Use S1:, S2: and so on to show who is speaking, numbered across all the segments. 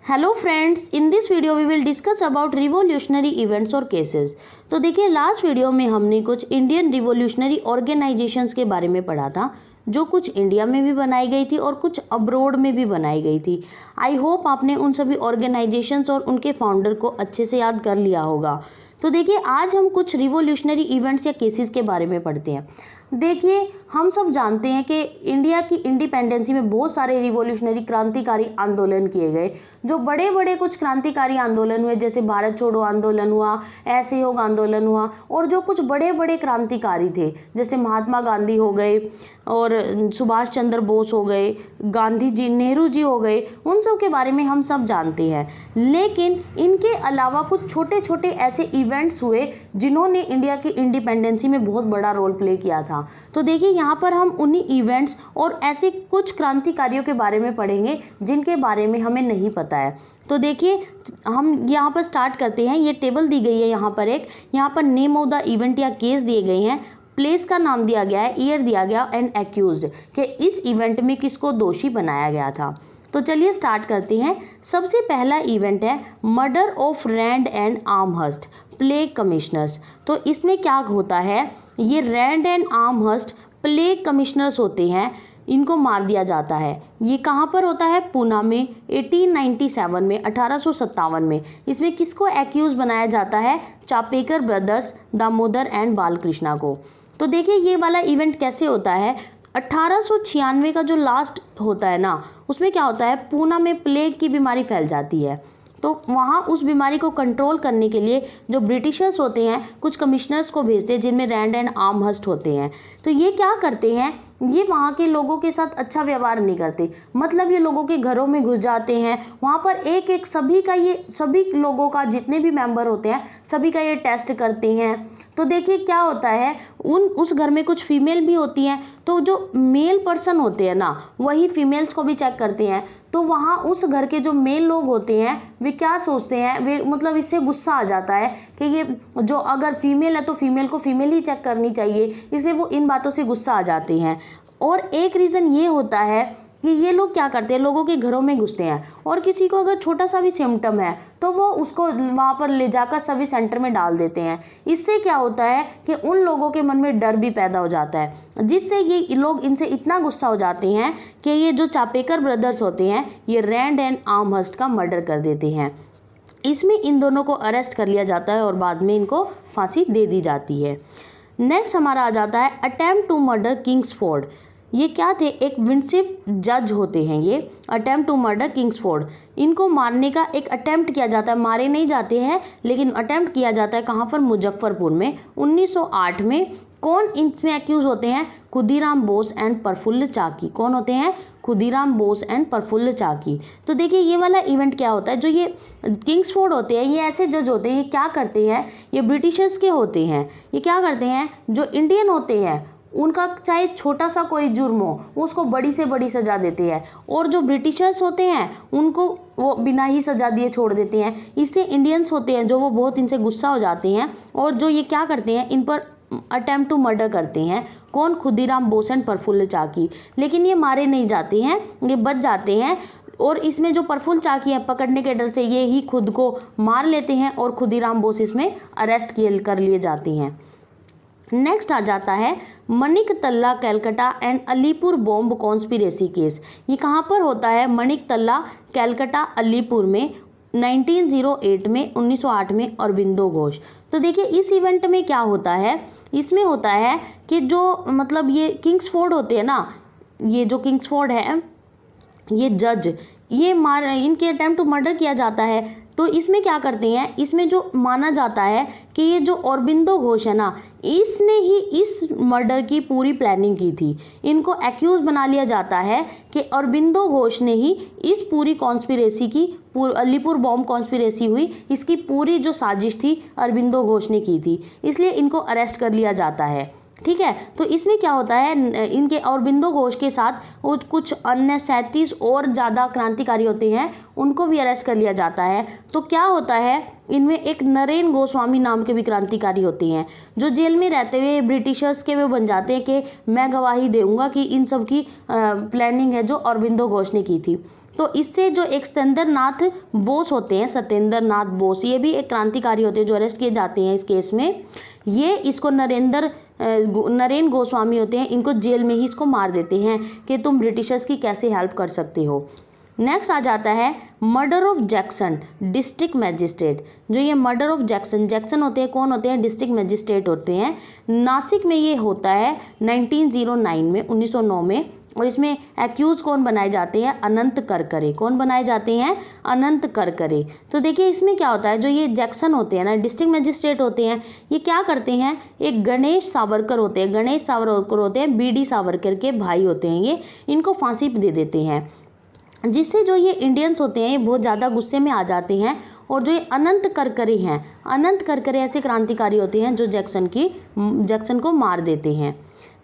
S1: Hello friends, in this video we will discuss about revolutionary events और cases. तो देखिए, last video में हमने कुछ इंडियन रिवोल्यूशनरी ऑर्गेनाइजेशंस के बारे में पढ़ा था, जो कुछ इंडिया में भी बनाई गई थी और कुछ अब्रोड में भी बनाई गई थी। आई होप आपने उन सभी ऑर्गेनाइजेशंस और उनके फाउंडर को अच्छे से याद कर लिया होगा। तो देखिए, आज हम कुछ रिवोल्यूशनरी इवेंट्स या केसेस के बारे में पढ़ते हैं। देखिए, हम सब जानते हैं कि इंडिया की इंडिपेंडेंसी में बहुत सारे रिवोल्यूशनरी क्रांतिकारी आंदोलन किए गए। जो बड़े बड़े कुछ क्रांतिकारी आंदोलन हुए, जैसे भारत छोड़ो आंदोलन हुआ, असहयोग आंदोलन हुआ, और जो कुछ बड़े बड़े क्रांतिकारी थे जैसे महात्मा गांधी हो गए और सुभाष चंद्र बोस हो गए, गांधी जी, नेहरू जी हो गए, उन सब के बारे में हम सब जानते हैं। लेकिन इनके अलावा कुछ छोटे छोटे ऐसे इवेंट्स हुए जिन्होंने इंडिया की इंडिपेंडेंसी में बहुत बड़ा रोल प्ले किया था। तो देखिए, यहाँ पर हम उन्हीं इवेंट्स और ऐसे कुछ क्रांतिकारियों के बारे में पढ़ेंगे जिनके बारे में हमें नहीं पता है। तो देखिए, हम यहाँ पर स्टार्ट करते हैं। ये टेबल दी गई है यहाँ पर यहाँ पर नेम ऑफ द इवेंट या केस दिए गए हैं, प्लेस का नाम दिया गया है, ईयर दिया गया एंड एक्यूज्ड कि इस इवेंट में किसको दोषी बनाया गया था। तो चलिए स्टार्ट करते हैं। सबसे पहला इवेंट है murder of Rand and Amherst plague commissioners. तो इसमें क्या होता है, ये Rand and Amherst plague commissioners होते हैं, इनको मार दिया जाता है। ये कहाँ पर होता है? पूना में 1897 में, 1857 में। इसमें किसको एक्यूज बनाया जाता है? चापेकर ब्रदर्स, दामोदर एंड बालकृष्णा को। तो देखिए, ये वाला इवेंट कैसे होता है, 1896 का जो लास्ट होता है ना, उसमें क्या होता है, पूना में प्लेग की बीमारी फैल जाती है। तो वहाँ उस बीमारी को कंट्रोल करने के लिए जो ब्रिटिशर्स होते हैं कुछ कमिश्नर्स को भेजते हैं जिनमें रैंड एंड आर्महर्स्ट होते हैं। तो ये क्या करते हैं, ये वहाँ के लोगों के साथ अच्छा व्यवहार नहीं करते। मतलब ये लोगों के घरों में घुस जाते हैं, वहाँ पर एक एक सभी लोगों का, जितने भी मेंबर होते हैं सभी का ये टेस्ट करते हैं। तो देखिए क्या होता है, उस घर में कुछ फीमेल भी होती हैं, तो जो मेल पर्सन होते हैं ना, वही फीमेल्स को भी चेक करते हैं। तो वहाँ उस घर के जो मेल लोग होते हैं वे क्या सोचते हैं, वे मतलब इससे गुस्सा आ जाता है कि ये जो अगर फीमेल है तो फीमेल को फीमेल ही चेक करनी चाहिए, इसलिए वो इन बातों से गुस्सा आ जाते हैं। और एक रीज़न ये होता है कि ये लोग क्या करते हैं, लोगों के घरों में घुसते हैं और किसी को अगर छोटा सा भी सिम्टम है तो वो उसको वहाँ पर ले जाकर सभी सेंटर में डाल देते हैं। इससे क्या होता है कि उन लोगों के मन में डर भी पैदा हो जाता है, जिससे ये लोग इनसे इतना गुस्सा हो जाते हैं कि ये जो चापेकर ब्रदर्स होते हैं ये रैंड एंड आर्महर्स्ट का मर्डर कर देते हैं। इसमें इन दोनों को अरेस्ट कर लिया जाता है और बाद में इनको फांसी दे दी जाती है। नेक्स्ट हमारा आ जाता है अटेम्प्ट टू मर्डर किंग्सफोर्ड। ये क्या थे, एक विंसिफ जज होते हैं ये। अटेम्प्ट टू मर्डर किंग्सफोर्ड, इनको मारने का एक अटेम्प्ट किया जाता है, मारे नहीं जाते हैं लेकिन अटेम्प्ट किया जाता है। कहाँ पर? मुजफ्फरपुर में 1908 में। कौन इसमें एक्यूज होते हैं? खुदीराम बोस एंड प्रफुल्ल चाकी। कौन होते हैं? खुदीराम बोस एंड प्रफुल्ल चाकी। तो देखिए, ये वाला इवेंट क्या होता है, जो ये किंग्सफोर्ड होते हैं ये ऐसे जज होते हैं, ये क्या करते हैं, ये ब्रिटिशर्स के होते हैं। ये क्या करते हैं, जो इंडियन होते हैं उनका चाहे छोटा सा कोई जुर्म हो उसको बड़ी से बड़ी सज़ा देते हैं, और जो ब्रिटिशर्स होते हैं उनको वो बिना ही सज़ा दिए छोड़ देते हैं। इससे इंडियंस होते हैं जो वो बहुत इनसे गुस्सा हो जाते हैं और जो ये क्या करते हैं, इन पर अटेम्प्ट टू मर्डर करते हैं। कौन? खुदीराम बोस एंड प्रफुल्ल चाकी। लेकिन ये मारे नहीं जाते हैं, ये बच जाते हैं। और इसमें जो प्रफुल्ल चाकी है, पकड़ने के डर से ये ही खुद को मार लेते हैं और खुदीराम बोस इसमें अरेस्ट कर लिए जाते हैं। नेक्स्ट आ जाता है Maniktala Calcutta and Alipore bomb conspiracy case. ये कहाँ पर होता है? मणिकतल्ला कैलकाटा अलीपुर में 1908 में, 1908 में अरबिंदो घोष। तो देखिए, इस इवेंट में क्या होता है, इसमें होता है कि जो मतलब ये किंग्सफोर्ड होते हैं ना, ये जो किंग्सफोर्ड है ये जज, ये इनके अटेम्प्ट टू मर्डर किया जाता है। तो इसमें क्या करते हैं, इसमें जो माना जाता है कि ये जो अरबिंदो घोष है ना, इसने ही इस मर्डर की पूरी प्लानिंग की थी। इनको एक्यूज बना लिया जाता है कि अरबिंदो घोष ने ही इस पूरी कॉन्स्पिरेसी की, अलीपुर बॉम्ब कॉन्स्पिरेसी हुई, इसकी पूरी जो साजिश थी अरबिंदो घोष ने की थी, इसलिए इनको अरेस्ट कर लिया जाता है। ठीक है, तो इसमें क्या होता है, इनके अरबिंदो घोष के साथ वो कुछ अन्य 37 और ज़्यादा क्रांतिकारी होते हैं, उनको भी अरेस्ट कर लिया जाता है। तो क्या होता है, इनमें एक नरेन गोस्वामी नाम के भी क्रांतिकारी होते हैं, जो जेल में रहते हुए ब्रिटिशर्स के वे बन जाते हैं कि मैं गवाही दूंगा कि इन सब की प्लानिंग है जो अरबिंदो घोष ने की थी। तो इससे जो एक सत्येंद्र नाथ बोस होते हैं, सत्येंद्र नाथ बोस, ये भी एक क्रांतिकारी होते हैं जो अरेस्ट किए जाते हैं इस केस में। ये इसको नरेन गोस्वामी होते हैं, इनको जेल में ही इसको मार देते हैं कि तुम ब्रिटिशर्स की कैसे हेल्प कर सकते हो। नेक्स्ट आ जाता है murder of Jackson, district magistrate. जो ये मर्डर ऑफ जैक्सन होते हैं, कौन होते हैं? डिस्ट्रिक्ट मैजिस्ट्रेट होते हैं। नासिक में ये होता है 1909 में, 1909 में। और इसमें एक्यूज कौन बनाए जाते हैं? अनंत करकरे। कौन बनाए जाते हैं? अनंत करकरे। तो देखिए इसमें क्या होता है, जो ये जैक्सन होते हैं ना, डिस्ट्रिक्ट मैजिस्ट्रेट होते हैं, ये क्या करते हैं? एक गणेश सावरकर होते हैं, गणेश सावरकर होते हैं, बीडी सावरकर के भाई होते हैं ये, इनको फांसी दे देते हैं। जिससे जो ये इंडियंस होते हैं बहुत ज़्यादा गुस्से में आ जाते हैं। और जो ये अनंत करकरे हैं, अनंत करकरे ऐसे क्रांतिकारी होते हैं जो जैक्सन को मार देते हैं।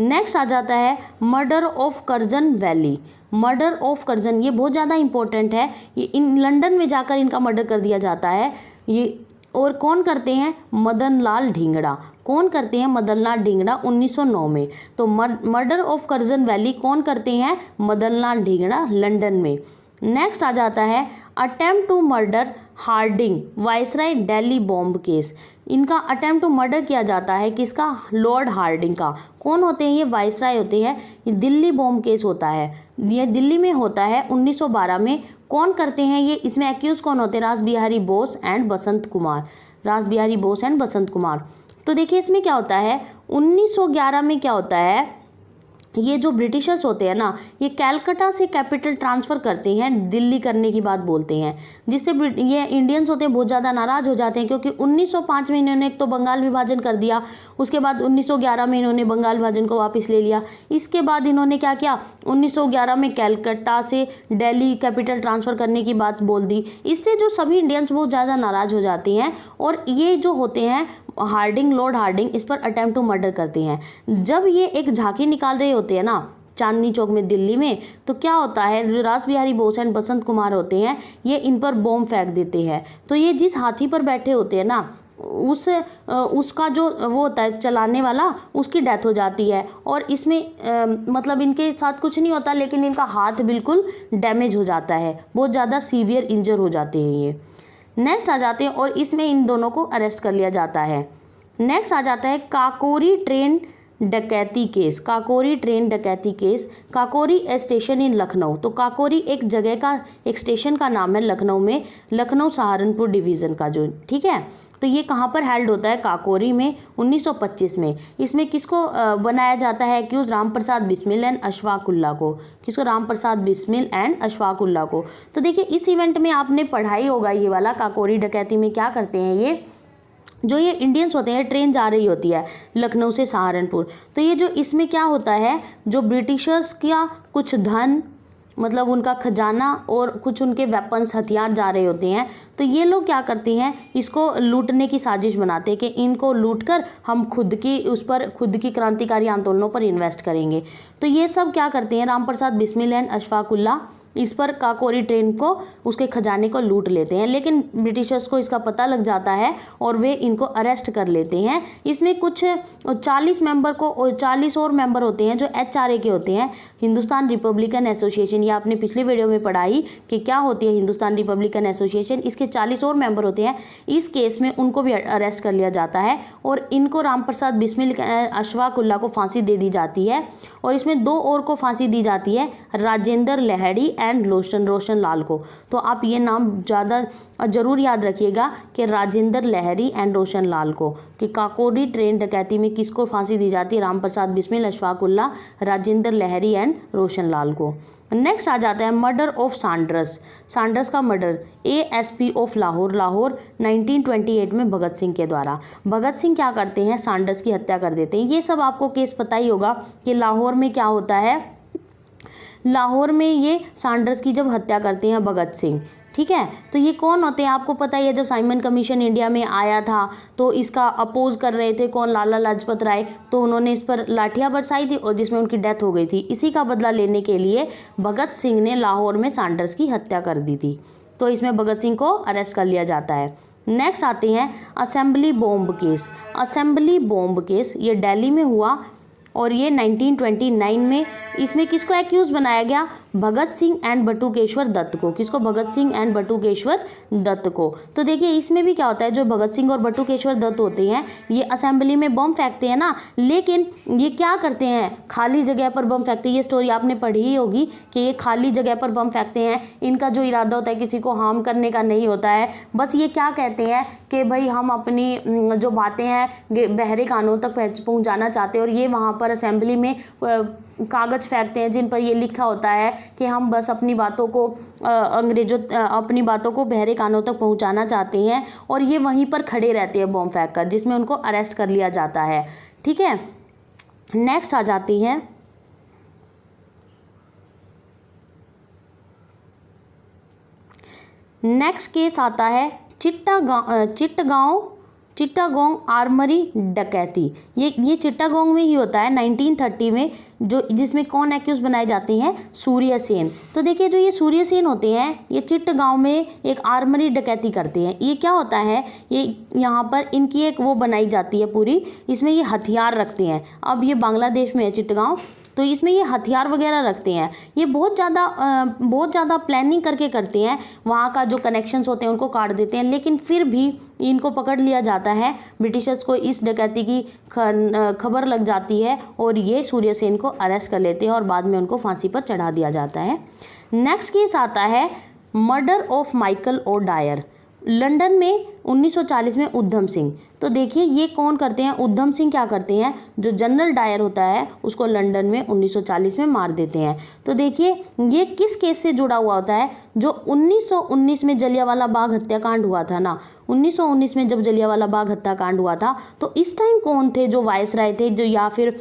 S1: नेक्स्ट आ जाता है murder of Curzon valley. Murder of Curzon ये बहुत ज़्यादा इंपॉर्टेंट है। ये इन लंदन में जाकर इनका मर्डर कर दिया जाता है। ये और कौन करते हैं? मदन लाल ढींगड़ा। कौन करते हैं? मदन लाल ढींगड़ा 1909 में। तो मर्डर ऑफ कर्जन वैली कौन करते हैं? मदन लाल ढींगड़ा, लंदन में। नेक्स्ट आ जाता है attempt to murder Hardinge, viceroy Delhi bomb case. इनका अटेम्प्ट टू मर्डर किया जाता है किसका? लॉर्ड हार्डिंग का। कौन होते हैं ये? वायसराय होते हैं। ये दिल्ली बॉम्ब केस होता है, ये दिल्ली में होता है 1912 में। कौन करते हैं ये? इसमें एक्यूज कौन होते हैं? रास बिहारी बोस एंड बसंत कुमार, रास बिहारी बोस एंड बसंत कुमार। तो देखिए इसमें क्या होता है, 1911 में क्या होता है, ये जो ब्रिटिशर्स होते हैं ना, ये कैलकाटा से कैपिटल ट्रांसफ़र करते हैं, दिल्ली करने की बात बोलते हैं, जिससे ये इंडियंस होते हैं बहुत ज़्यादा नाराज़ हो जाते हैं। क्योंकि 1905 में इन्होंने एक तो बंगाल विभाजन कर दिया, उसके बाद 1911 में इन्होंने बंगाल विभाजन को वापस ले लिया। इसके बाद इन्होंने क्या किया, 1911 में कैलकाटा से दिल्ली कैपिटल ट्रांसफ़र करने की बात बोल दी। इससे जो सभी इंडियंस बहुत ज़्यादा नाराज़ हो जाते हैं और ये जो होते हैं हार्डिंग, लॉर्ड हार्डिंग, इस पर अटेम्प्ट टू मर्डर करते हैं। जब ये एक झांकी निकाल रहे होते हैं ना चांदनी चौक में दिल्ली में, तो क्या होता है, जो रास बिहारी बोस एंड बसंत कुमार होते हैं ये इन पर बॉम्ब फेंक देते हैं। तो ये जिस हाथी पर बैठे होते हैं ना, उसका जो वो होता है चलाने वाला, उसकी डेथ हो जाती है। और इसमें मतलब इनके साथ कुछ नहीं होता, लेकिन इनका हाथ बिल्कुल डैमेज हो जाता है, बहुत ज़्यादा सीवियर इंजर हो जाते हैं ये। नेक्स्ट आ जाते हैं और इसमें इन दोनों को अरेस्ट कर लिया जाता है। नेक्स्ट आ जाता है काकोरी ट्रेन डकैती केस। काकोरी ट्रेन डकैती केस, काकोरी स्टेशन इन लखनऊ। तो काकोरी एक जगह का, एक स्टेशन का नाम है लखनऊ में, लखनऊ सहारनपुर डिवीज़न का जो, ठीक है। तो ये कहाँ पर हेल्ड होता है? काकोरी में, 1925 में। इसमें किसको बनाया जाता है एक्यूज? राम प्रसाद बिस्मिल एंड अशफाक उल्लाह को। किसको? राम प्रसाद बिस्मिल एंड अशफाक उल्लाह को। तो देखिए इस इवेंट में आपने पढ़ा ही होगा ये वाला, काकोरी डकैती में क्या करते हैं ये, जो ये इंडियंस होते हैं, ट्रेन जा रही होती है लखनऊ से सहारनपुर। तो ये जो इसमें क्या होता है, जो ब्रिटिशर्स का कुछ धन, मतलब उनका खजाना और कुछ उनके वेपन्स, हथियार जा रहे होते हैं। तो ये लोग क्या करते हैं, इसको लूटने की साजिश बनाते हैं कि इनको लूटकर हम खुद की क्रांतिकारी आंदोलनों पर इन्वेस्ट करेंगे। तो ये सब क्या करते हैं, राम प्रसाद बिस्मिल एंड अशफाक उल्लाह इस पर काकोरी ट्रेन को, उसके खजाने को लूट लेते हैं। लेकिन ब्रिटिशर्स को इसका पता लग जाता है और वे इनको अरेस्ट कर लेते हैं। इसमें कुछ 40 मेंबर को, 40 और मेंबर होते हैं जो HRA के होते हैं, हिंदुस्तान रिपब्लिकन एसोसिएशन। ये आपने पिछले वीडियो में पढ़ाई कि क्या होती है हिंदुस्तान रिपब्लिकन एसोसिएशन। इसके 40 और मेंबर होते हैं। इस केस में उनको भी अरेस्ट कर लिया जाता है और इनको राम प्रसाद बिस्मिल, अशफाक उल्लाह को फांसी दे दी जाती है। और इसमें 2 और को फांसी दी जाती है, राजेंद्र लहड़ी एंड रोशन लाल को। तो आप ये नाम ज़्यादा जरूर याद रखिएगा कि राजेंद्र लहरी एंड रोशन लाल को, कि काकोरी ट्रेन डकैती में किसको फांसी दी जाती है? राम प्रसाद बिस्मिल, अशफाक उल्लाह, राजेंद्र लहरी एंड रोशन लाल को। नेक्स्ट आ जाता है मर्डर ऑफ सांडर्स का मर्डर, ASP ऑफ लाहौर 1928 में भगत सिंह के द्वारा। भगत सिंह क्या करते हैं, सांडर्स की हत्या कर देते हैं। ये सब आपको केस पता ही होगा कि लाहौर में क्या होता है, लाहौर में ये सांडर्स की जब हत्या करते हैं भगत सिंह, ठीक है। तो ये कौन होते हैं आपको पता ही है। जब साइमन कमीशन इंडिया में आया था तो इसका अपोज कर रहे थे कौन, लाला लाजपत राय। तो उन्होंने इस पर लाठियां बरसाई थी और जिसमें उनकी डेथ हो गई थी। इसी का बदला लेने के लिए भगत सिंह ने लाहौर में सांडर्स की हत्या कर दी थी। तो इसमें भगत सिंह को अरेस्ट कर लिया जाता है। नेक्स्ट आते हैं assembly bomb case. Assembly bomb case ये दिल्ली में हुआ और ये 1929 में, इसमें किसको एक्यूज़ बनाया गया? भगत सिंह एंड बटुकेश्वर दत्त को। किसको? भगत सिंह एंड बटुकेश्वर दत्त को। तो देखिए इसमें भी क्या होता है, जो भगत सिंह और बटुकेश्वर दत्त होते हैं ये असेंबली में बम फेंकते हैं ना, लेकिन ये क्या करते हैं, खाली जगह पर बम फेंकते हैं। ये स्टोरी आपने पढ़ी ही होगी कि ये खाली जगह पर बम फेंकते हैं। इनका जो इरादा होता है किसी को हार्म करने का नहीं होता है, बस ये क्या कहते हैं कि भाई हम अपनी जो बातें हैं बहरे कानों तक पहुंचाना चाहते हैं। और ये वहाँ पर असेंबली में कागज़ फेंकते हैं जिन पर ये लिखा होता है कि हम बस अपनी बातों को अपनी बातों को बहरे कानों तक पहुंचाना चाहते हैं। और ये वहीं पर खड़े रहते हैं बम फेंक कर, जिसमें उनको अरेस्ट कर लिया जाता है। ठीक है, नेक्स्ट आ जाती है नेक्स्ट केस आता है चिट्टागोंग आर्मरी डकैती। ये चिट्टागोंग में ही होता है 1930 में, जिसमें कौन एक्यूज बनाए जाते हैं? सूर्य सेन। तो देखिए जो ये सूर्य सेन होते हैं ये चिट्टागांव में एक आर्मरी डकैती करते हैं। ये क्या होता है, ये यहाँ पर इनकी एक वो बनाई जाती है पूरी, इसमें ये हथियार रखते हैं। अब ये बांग्लादेश में है चिट्टागांव, तो इसमें ये हथियार वगैरह रखते हैं। ये बहुत ज़्यादा प्लानिंग करके करते हैं, वहाँ का जो कनेक्शंस होते हैं उनको काट देते हैं, लेकिन फिर भी इनको पकड़ लिया जाता है। ब्रिटिशर्स को इस डकैती की खबर लग जाती है और ये सूर्य सेन को अरेस्ट कर लेते हैं और बाद में उनको फांसी पर चढ़ा दिया जाता है। नेक्स्ट केस आता है murder of Michael O'Dwyer, London में 1940 में उधम सिंह। तो देखिए ये कौन करते हैं, उधम सिंह क्या करते हैं, जो जनरल डायर होता है उसको लंदन में 1940 में मार देते हैं। तो देखिए ये किस केस से जुड़ा हुआ होता है, जो 1919 में जलियांवाला बाग हत्याकांड हुआ था ना, 1919 में जब जलियांवाला बाग हत्याकांड हुआ था तो इस टाइम कौन थे जो वायसराय थे, जो या फिर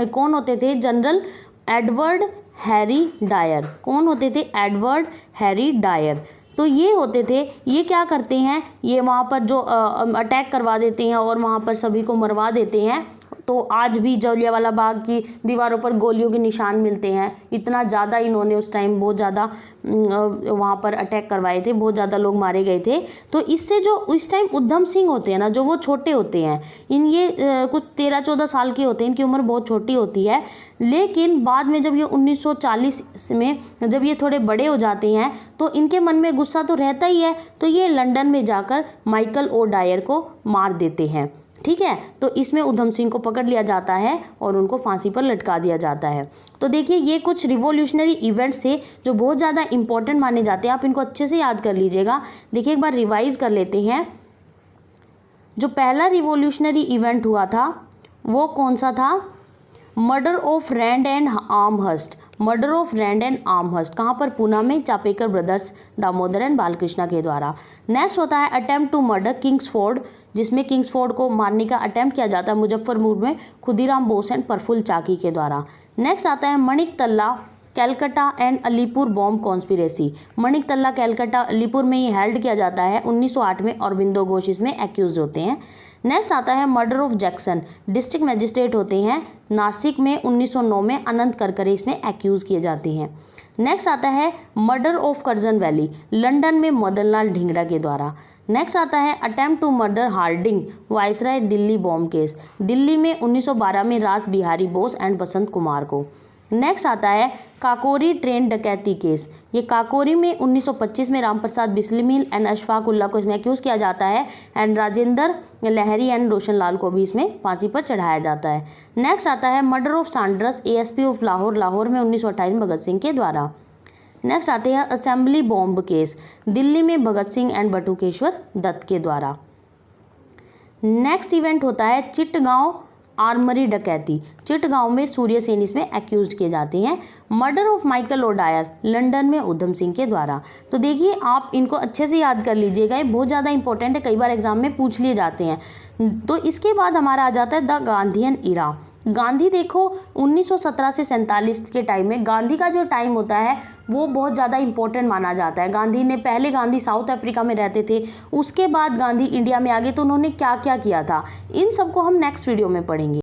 S1: कौन होते थे, जनरल एडवर्ड हैरी डायर। कौन होते थे? Edward Harry Dyer. तो ये होते थे, ये क्या करते हैं, ये वहाँ पर जो अटैक करवा देते हैं और वहाँ पर सभी को मरवा देते हैं। तो आज भी जलियांवाला बाग की दीवारों पर गोलियों के निशान मिलते हैं। इतना ज़्यादा इन्होंने उस टाइम बहुत ज़्यादा वहाँ पर अटैक करवाए थे, बहुत ज़्यादा लोग मारे गए थे। तो इससे जो उस टाइम उधम सिंह होते हैं ना, जो वो छोटे होते हैं, ये कुछ 13-14 साल के होते हैं, इनकी उम्र बहुत छोटी होती है। लेकिन बाद में जब ये 1940 में जब ये थोड़े बड़े हो जाते हैं तो इनके मन में गुस्सा तो रहता ही है, तो ये लंदन में जाकर माइकल ओ डायर को मार देते हैं। ठीक है, तो इसमें उधम सिंह को पकड़ लिया जाता है और उनको फांसी पर लटका दिया जाता है। तो देखिए ये कुछ रिवॉल्यूशनरी इवेंट्स थे जो बहुत ज़्यादा इंपॉर्टेंट माने जाते हैं, आप इनको अच्छे से याद कर लीजिएगा। देखिए एक बार रिवाइज कर लेते हैं। जो पहला रिवॉल्यूशनरी इवेंट हुआ था वो कौन सा था? Murder of Rand and Amherst. Murder of Rand and Amherst कहाँ पर? पूना में, चापेकर ब्रदर्स, दामोदर एंड बालकृष्णा के द्वारा। नेक्स्ट होता है अटेम्प्ट टू मर्डर किंग्सफोर्ड, जिसमें किंग्सफोर्ड को मारने का अटेम्प्ट किया जाता है मुजफ्फरपुर में खुदीराम बोस एंड प्रफुल्ल चाकी के द्वारा। नेक्स्ट आता है Maniktala Calcutta and Alipore bomb conspiracy. Maniktala Calcutta Alipur में ये हेल्ड किया जाता है 1908 में, और बिंदो घोष इसमें एक्यूज होते हैं। नेक्स्ट आता है murder of Jackson, district magistrate होते हैं नासिक में 1909 में, अनंत करकरे इसमें एक्यूज किए जाते हैं। नेक्स्ट आता है murder of Curzon Wyllie, London में मदनलाल ढींगरा के द्वारा। नेक्स्ट आता है attempt to murder Hardinge, viceroy Delhi bomb case, Delhi में 1912 में रास बिहारी बोस एंड बसंत कुमार को। नेक्स्ट आता है काकोरी ट्रेन डकैती केस, ये काकोरी में 1925 में रामप्रसाद बिस्मिल एंड अशफाक उल्लाह को इसमें एक्यूज़ किया जाता है, and Rajendra Lahiri and Roshan Lal को भी इसमें फांसी पर चढ़ाया जाता है। नेक्स्ट आता है murder of Saunders ASP of Lahore, Lahore में 1928 में भगत सिंह के द्वारा। नेक्स्ट आते हैं असेंबली बॉम्ब केस, दिल्ली में भगत सिंह एंड बटुकेश्वर दत्त के द्वारा। नेक्स्ट इवेंट होता है चिटगांव आर्मरी डकैती, चिटगांव में सूर्य सेन इसमें एक्यूज किए जाते हैं। Murder of Michael O'Dwyer, London में उधम सिंह के द्वारा। तो देखिए आप इनको अच्छे से याद कर लीजिएगा, ये बहुत ज़्यादा इंपॉर्टेंट है, कई बार एग्जाम में पूछ लिए जाते हैं। तो इसके बाद हमारा आ जाता है द गांधीयन इरा। गांधी देखो 1917 से 47 के टाइम में, गांधी का जो टाइम होता है वो बहुत ज़्यादा इंपॉर्टेंट माना जाता है। गांधी साउथ अफ्रीका में रहते थे, उसके बाद गांधी इंडिया में आ गए, तो उन्होंने क्या क्या किया था इन सबको हम नेक्स्ट वीडियो में पढ़ेंगे।